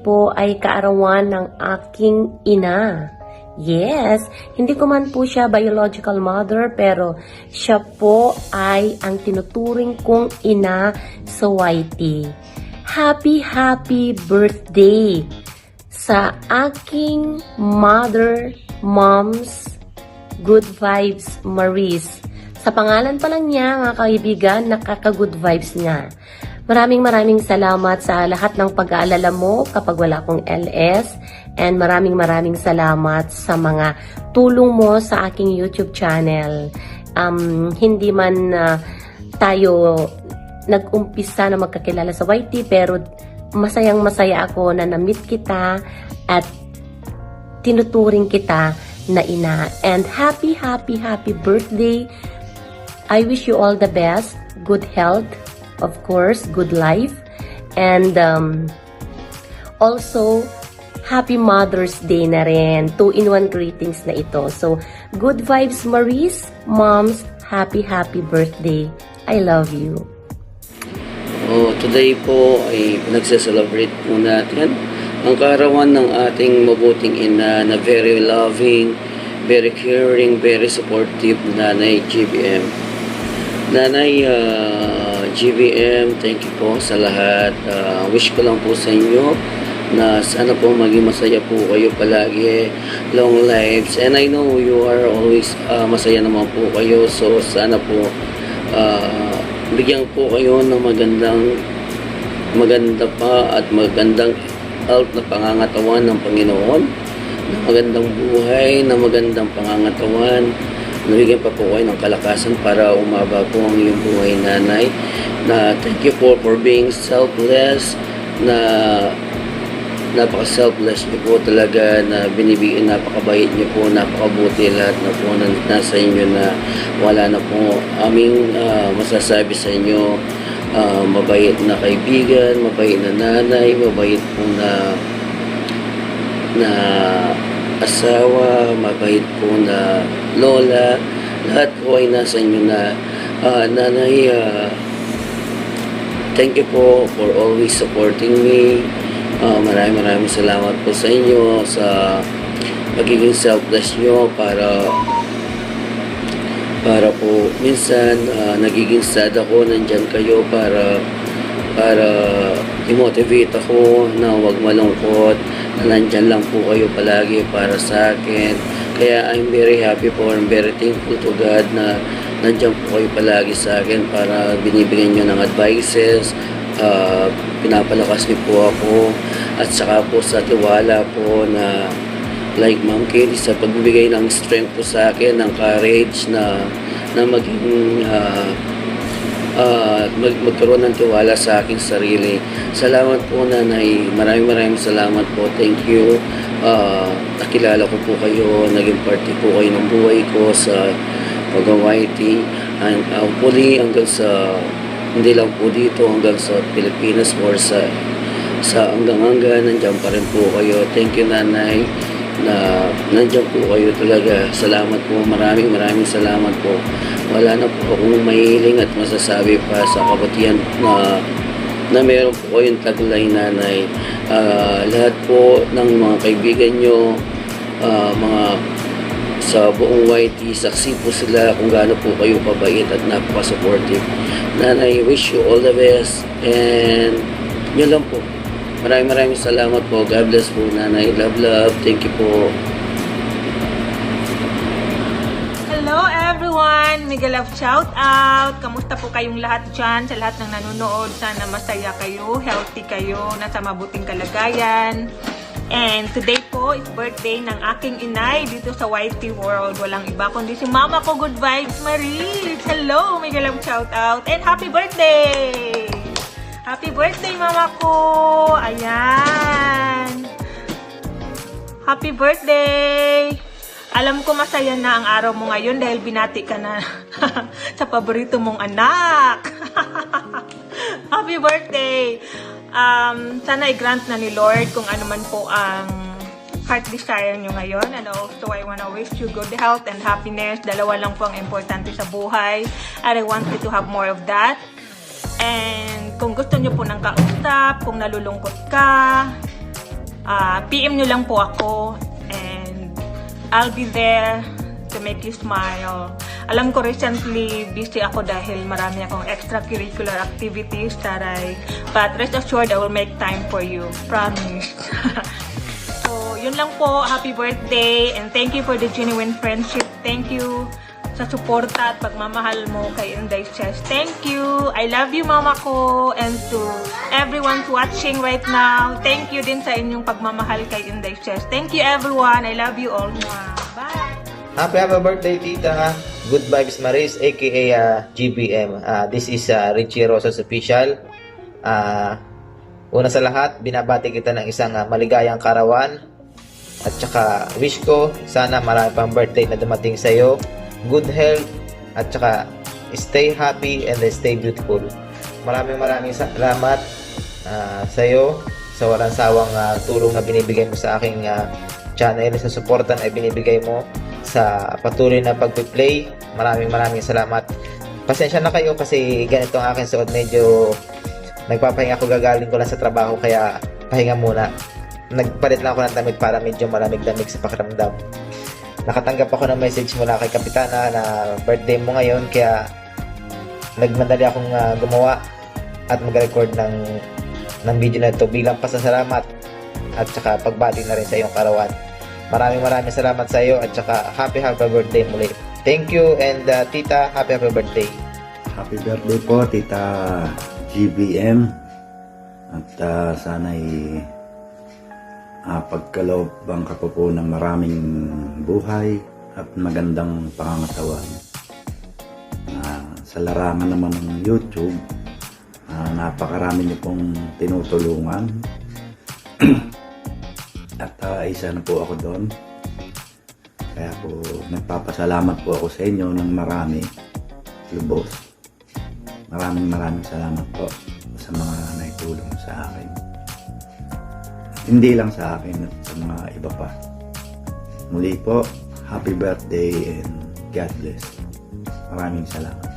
po ay kaarawan ng aking ina. Yes, hindi ko man po siya biological mother pero siya po ay ang tinuturing kong ina sa YT. Happy birthday sa aking moms, Good Vibes Maris. Sa pangalan pa lang niya, mga kaibigan, nakaka-good vibes niya. Maraming salamat sa lahat ng pag-aalala mo kapag wala akong LS. And maraming salamat sa mga tulong mo sa aking YouTube channel. Hindi man tayo nag-umpisa na magkakilala sa YT, pero masayang-masaya ako na na-meet kita at tinuturing kita na ina. And happy birthday. I wish you all the best, good health, of course, good life, and also, Happy Mother's Day na rin. 2-in-1 greetings na ito. So, good vibes, Maris. Moms, happy birthday. I love you. Today po ay nagse-celebrate po natin ang kaarawan ng ating mabuting ina na very loving, very caring, very supportive Nanay GBM. Nanay GBM, thank you po sa lahat. Wish ko lang po sa inyo na sana po maging masaya po kayo palagi, long lives, and I know you are always masaya naman po kayo, so sana po bigyan po kayo ng maganda pa at magandang health na pangangatawan ng Panginoon, na magandang buhay, na magandang pangangatawan, nabigyan pa po kayo ng kalakasan para umaba po ang iyong buhay, Nanay. Na thank you po for being selfless, na napaka-selfless niyo po talaga, na binibigyan, napakabait niyo po, napakabuti lahat na po na nasa inyo, na wala na po aming masasabi sa inyo. Mabait na kaibigan, mabait na nanay, mabait po na asawa, mabait po na lola, lahat po ay nasa inyo na. Nanay, thank you po for always supporting me. Maraming salamat po sa inyo sa pagiging selfless nyo para po minsan nagiging sad ako, nandyan kayo para i-motivate ako na huwag malungkot, na nandyan lang po kayo palagi para sa akin. Kaya I'm very happy po, I'm very thankful to God na nandyan po kayo palagi sa akin para binibigyan nyo ng advices, pinapalakas niyo po ako, at saka po sa tiwala po na like Ma'am Katie sa pagbibigay ng strength po sa akin, ng courage na maging magkaroon ng tiwala sa aking sarili. Salamat po, Nanay. Maraming salamat po. Thank you. Nakilala ko po kayo, naging party po kayo ng buhay ko sa pag-YT, and hopefully hanggang sa hindi lang po dito, hanggang sa Pilipinas or sa hanggang nandiyan pa rin po kayo. Thank you, Nanay, na nandiyan po kayo talaga. Salamat po, maraming salamat po. Wala na po akong mahiling at masasabi pa sa kabutihan na meron po kayong taglay, Nanay. Lahat po ng mga kaibigan nyo, mga sa buong YT, saksi po sila kung gaano po kayo kabait at napaka-supportive. Nanay, wish you all the best, and yun lang po. Maraming salamat po. God bless po, Nanay. Love. Thank you po. Hello everyone! Mega love shout out! Kamusta po kayong lahat dyan? Sa lahat ng nanonood, sana masaya kayo, healthy kayo, nasa mabuting kalagayan. And today po is birthday ng aking inay dito sa YT World. Walang iba kundi si Mama ko, Good Vibes Maris. Hello! Mega love shout out! And happy birthday! Happy birthday, Mama ko! Ayan! Happy birthday! Alam ko masaya na ang araw mo ngayon dahil binati ka na sa paborito mong anak! Happy birthday! Sana i-grant na ni Lord kung ano man po ang heart desire nyo ngayon. And also, I wanna wish you good health and happiness. Dalawa lang po ang importante sa buhay. And I want you to have more of that. And kung gusto nyo po ng kausap, kung nalulungkot ka, PM nyo lang po ako and I'll be there to make you smile. Alam ko recently busy ako dahil marami akong extracurricular activities, taray. But rest assured, I will make time for you. Promise. So, yun lang po. Happy birthday and thank you for the genuine friendship. Thank you sa suporta at pagmamahal mo kay Inday Chess. Thank you. I love you, mama ko. And to everyone watching right now, thank you din sa inyong pagmamahal kay Inday Chess. Thank you, everyone. I love you all. Bye. Happy birthday, Tita. Good Vibes Maris, aka GBM. This is Richie Rosas Official. Una sa lahat, binabati kita ng isang maligayang karawan. At saka wish ko, sana marami pang birthday na dumating sa'yo. Good health. At saka stay happy and stay beautiful. Maraming salamat sa'yo sa walang sawang tulong na binibigay mo sa aking channel, sa suportan ay binibigay mo sa patuloy na pag-play. Maraming salamat. Pasensya na kayo kasi ganito ang aking suot. Medyo nagpapahinga ako, gagaling ko lang sa trabaho kaya pahinga muna. Nagpalit lang ako ng damit para medyo malamig-lamig sa pakiramdam. Nakatanggap ako ng message mula kay Kapitana na birthday mo ngayon kaya nagmadali akong gumawa at mag-record ng video na ito bilang pasasalamat at saka pagbati na rin sa iyong karawan. Maraming salamat sa iyo at saka happy birthday muli. Thank you and Tita, happy birthday. Happy birthday po, Tita GBM. At sana'y pagkalooban ka po ng maraming buhay at magandang pangangatawan. Sa larangan naman ng YouTube, napakarami niyo pong tinutulungan. At isa na po ako doon. Kaya po nagpapasalamat po ako sa inyo ng marami, lubos. Maraming salamat po sa mga naitulong sa akin. Hindi lang sa akin at sa mga iba pa. Muli po, happy birthday and God bless. Maraming salamat.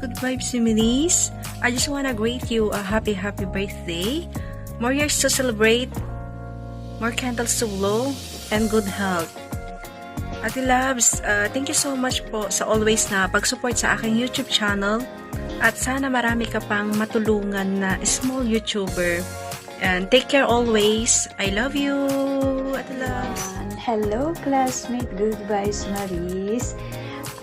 Good vibes, Similis. I just wanna greet you a happy birthday. More years to celebrate, more candles to blow, and good health. Ate Labs, thank you so much po sa always na pag-support sa aking YouTube channel. At sana marami ka pang matulungan na small YouTuber. And take care always. I love you, Ate Labs. Hello, classmate. Good vibes, Maris.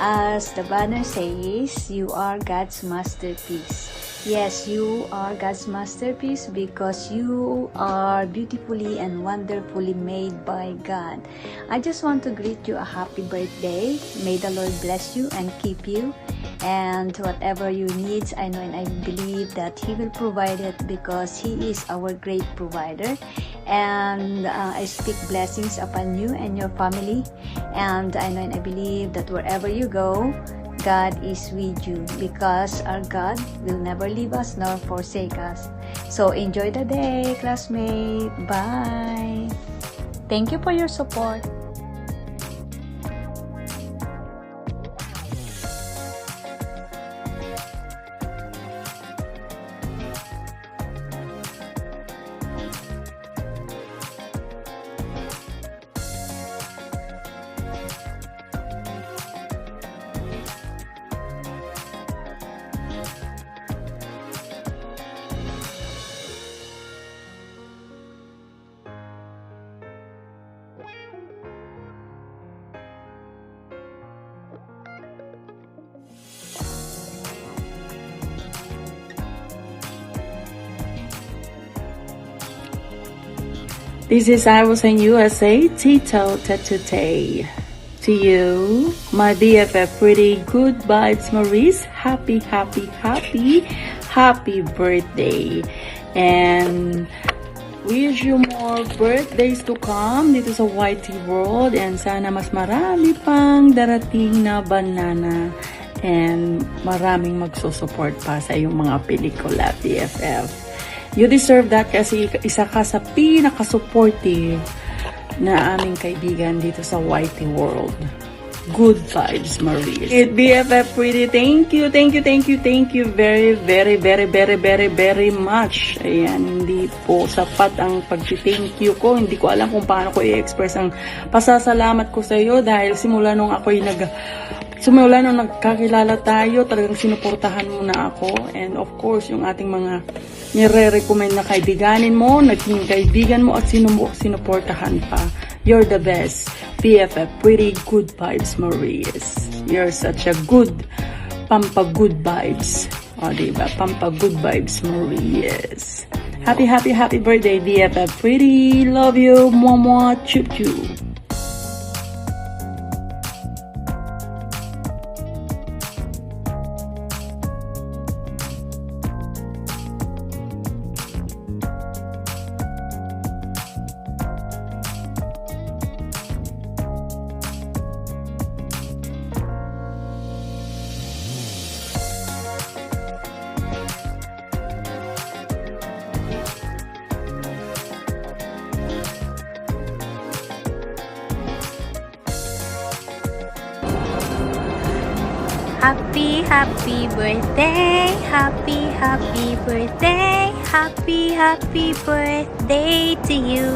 As the banner says, you are God's masterpiece. Yes, you are God's masterpiece because you are beautifully and wonderfully made by God. I just want to greet you a happy birthday. May the Lord bless you and keep you. And whatever you need, I know and I believe that He will provide it because He is our great provider. And I speak blessings upon you and your family. And I know and I believe that wherever you go, God is with you because our God will never leave us nor forsake us. So enjoy the day, classmate. Bye. Thank you for your support. This is Iverson USA Tito Tatute. To you, my BFF pretty good vibes Maurice. Happy birthday. And wish you more birthdays to come dito sa YT World. And sana mas marami pang darating na banana. And maraming magsusupport pa sa iyong mga pelikula, BFF. You deserve that kasi isa ka sa pinaka-supportive na aming kaibigan dito sa YT World. Good Vibes Maris. BFF Pretty, thank you very, very, very, very, very, very much. Ayan, hindi po sapat ang pag-thank you ko. Hindi ko alam kung paano ko i-express ang pasasalamat ko sa iyo dahil simula nung nagkakilala tayo, talagang sinuportahan mo na ako. And of course, yung ating mga nire-recommend na kaibiganin mo, naging kaibigan mo at sinuportahan pa. You're the best. BFF, Pretty Good Vibes Maurice. You're such a good, pampa-good vibes. O, diba? Pampa-good vibes Maurice. Happy birthday, BFF Pretty. Love you. Mwah, chup chup. Happy birthday, happy birthday, happy birthday to you.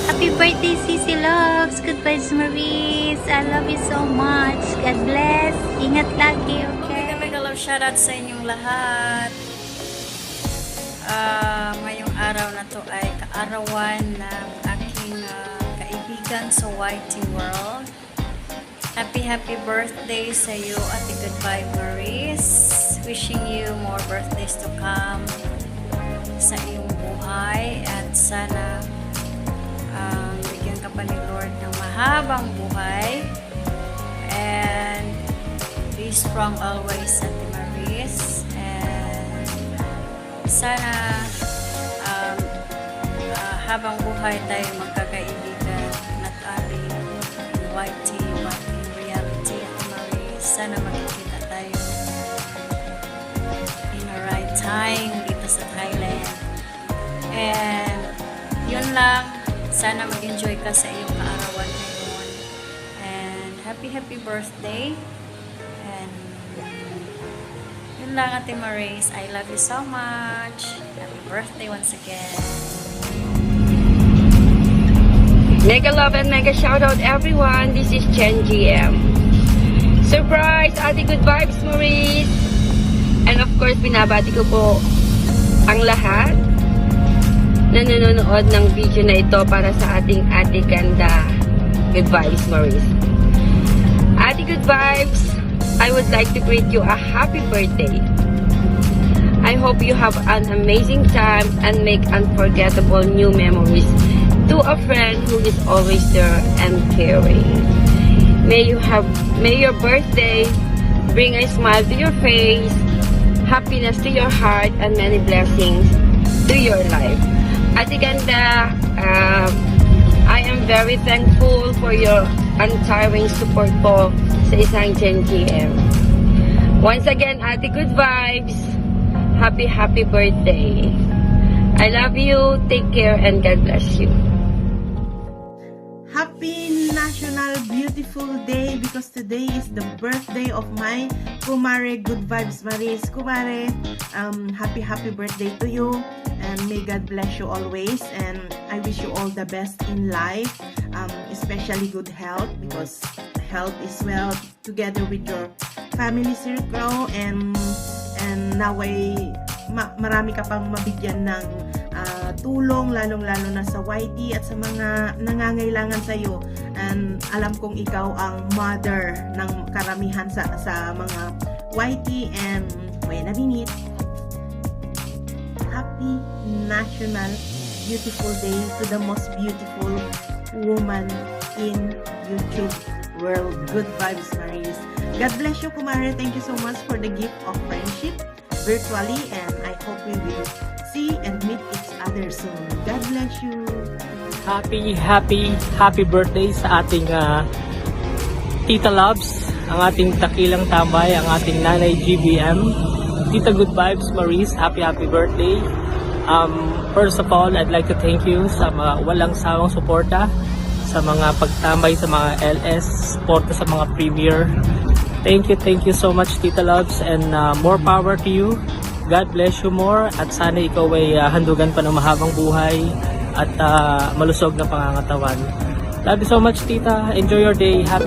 Happy birthday, Sisi Loves. Good vibes, Maurice. I love you so much. God bless. Ingat lagi, okay? Mega love shoutout sa inyong lahat. Ngayong araw na to ay kaarawan ng aking kaibigan sa YT World. Happy birthday sa iyo, Ate Goodbye Maurice. Wishing you more birthdays to come sa iyong buhay at sana bigyan ka pa ni Lord ng mahabang buhay and be strong always, Ate Maurice, and sana habang buhay tayo magkakaibigan, not only in YT but in reality, Ate Maurice. Sana magkikita tayo in the right time dito sa Thailand. And yun lang, sana mag-enjoy ka sa iyong kaarawan ngayon. And happy birthday. And yun lang, Ate Maurice. I love you so much. Happy birthday once again. Mega love and mega shout out everyone. This is Chen GM. Surprise! Ate Good Vibes Maurice. And of course, binabati ko po ang lahat na nanonood ng video na ito para sa ating Ate Ganda Good Vibes Maurice. Ate Good Vibes, I would like to greet you a happy birthday. I hope you have an amazing time and make unforgettable new memories to a friend who is always there and caring. May your birthday bring a smile to your face, happiness to your heart, and many blessings to your life. Ate Ganda, I am very thankful for your untiring support po sa isang Gen GM. Once again, Ate Good Vibes, happy birthday. I love you, take care, and God bless you. Happy National Beautiful Day because today is the birthday of my Kumare Good Vibes Maurice. Kumare, happy birthday to you and may God bless you always, and I wish you all the best in life, especially good health because health is wealth, together with your family circle, and naway marami ka pang mabigyan ng tulong, lalong-lalo na sa YT at sa mga nangangailangan sa iyo. And alam kong ikaw ang mother ng karamihan sa mga YT, and wait a minute. Happy National Beautiful Day to the most beautiful woman in YouTube world. Good Vibes Maurice. God bless you, Kumare. Thank you so much for the gift of friendship virtually, and I hope we will see and meet each other soon. God bless you. Happy birthday sa ating Tita Loves, ang ating takilang tambay, ang ating Nanay GBM. Tita Good Vibes Maurice, happy birthday. First of all, I'd like to thank you sa walang sawang suporta sa sa mga pagtambay sa mga LS, suporta sa mga premier. Thank you so much Tita Loves, and more power to you. God bless you more, at sana ikaw ay handugan pa ng mahabang buhay at malusog na pangangatawan. Love you so much Tita. Enjoy your day. Happy